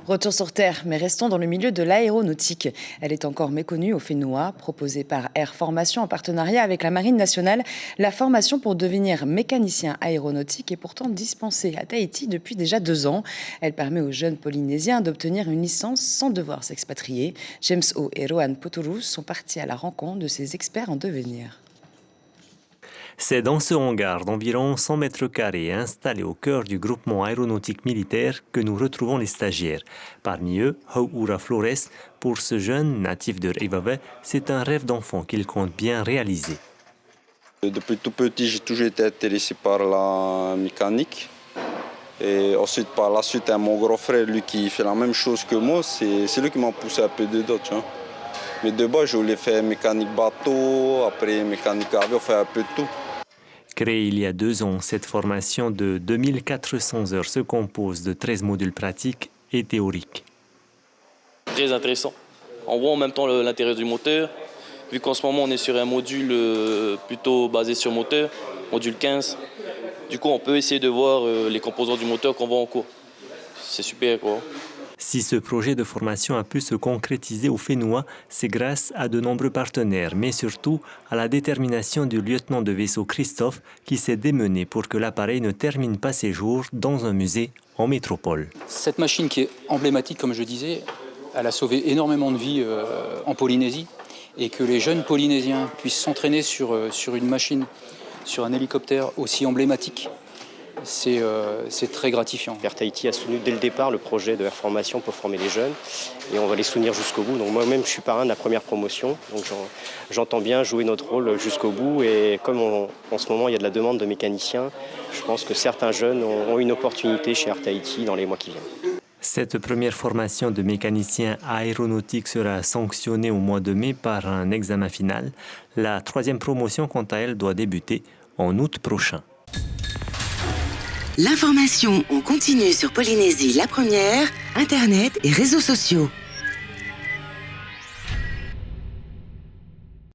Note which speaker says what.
Speaker 1: Retour sur Terre, mais restons dans le milieu de l'aéronautique. Elle est encore méconnue au Fénois, proposée par Air Formation en partenariat avec la Marine nationale. La formation pour devenir mécanicien aéronautique est pourtant dispensée à Tahiti depuis déjà 2 ans. Elle permet aux jeunes Polynésiens d'obtenir une licence sans devoir s'expatrier. James O et Rohan Potourou sont partis à la rencontre de ces experts en devenir.
Speaker 2: C'est dans ce hangar d'environ 100 mètres carrés installé au cœur du groupement aéronautique militaire que nous retrouvons les stagiaires. Parmi eux, Hauura Flores. Pour ce jeune natif de Reivave, c'est un rêve d'enfant qu'il compte bien réaliser.
Speaker 3: Depuis tout petit, j'ai toujours été intéressé par la mécanique. Et ensuite, par la suite, mon grand frère, lui qui fait la même chose que moi, c'est lui qui m'a poussé un peu dedans. Tu vois. Mais de base, je voulais faire mécanique bateau, après mécanique avion, faire un peu de tout.
Speaker 2: Créée il y a 2 ans, cette formation de 2400 heures se compose de 13 modules pratiques et théoriques.
Speaker 4: Très intéressant. On voit en même temps l'intérieur du moteur. Vu qu'en ce moment on est sur un module plutôt basé sur moteur, module 15. Du coup on peut essayer de voir les composants du moteur qu'on voit en cours. C'est super quoi.
Speaker 2: Si ce projet de formation a pu se concrétiser au Fénois, c'est grâce à de nombreux partenaires, mais surtout à la détermination du lieutenant de vaisseau Christophe qui s'est démené pour que l'appareil ne termine pas ses jours dans un musée en métropole.
Speaker 5: Cette machine qui est emblématique, comme je disais, elle a sauvé énormément de vies en Polynésie et que les jeunes Polynésiens puissent s'entraîner sur une machine, sur un hélicoptère aussi emblématique. C'est très gratifiant.
Speaker 6: Air Tahiti a soutenu dès le départ le projet de Air Formation pour former les jeunes et on va les soutenir jusqu'au bout. Donc moi-même je suis parrain de la première promotion, donc j'entends bien jouer notre rôle jusqu'au bout et comme en ce moment il y a de la demande de mécaniciens, je pense que certains jeunes ont une opportunité chez Air Tahiti dans les mois qui viennent.
Speaker 2: Cette première formation de mécanicien aéronautique sera sanctionnée au mois de mai par un examen final. La 3e promotion, quant à elle, doit débuter en août prochain.
Speaker 7: L'information en continu sur Polynésie la première, Internet et réseaux sociaux.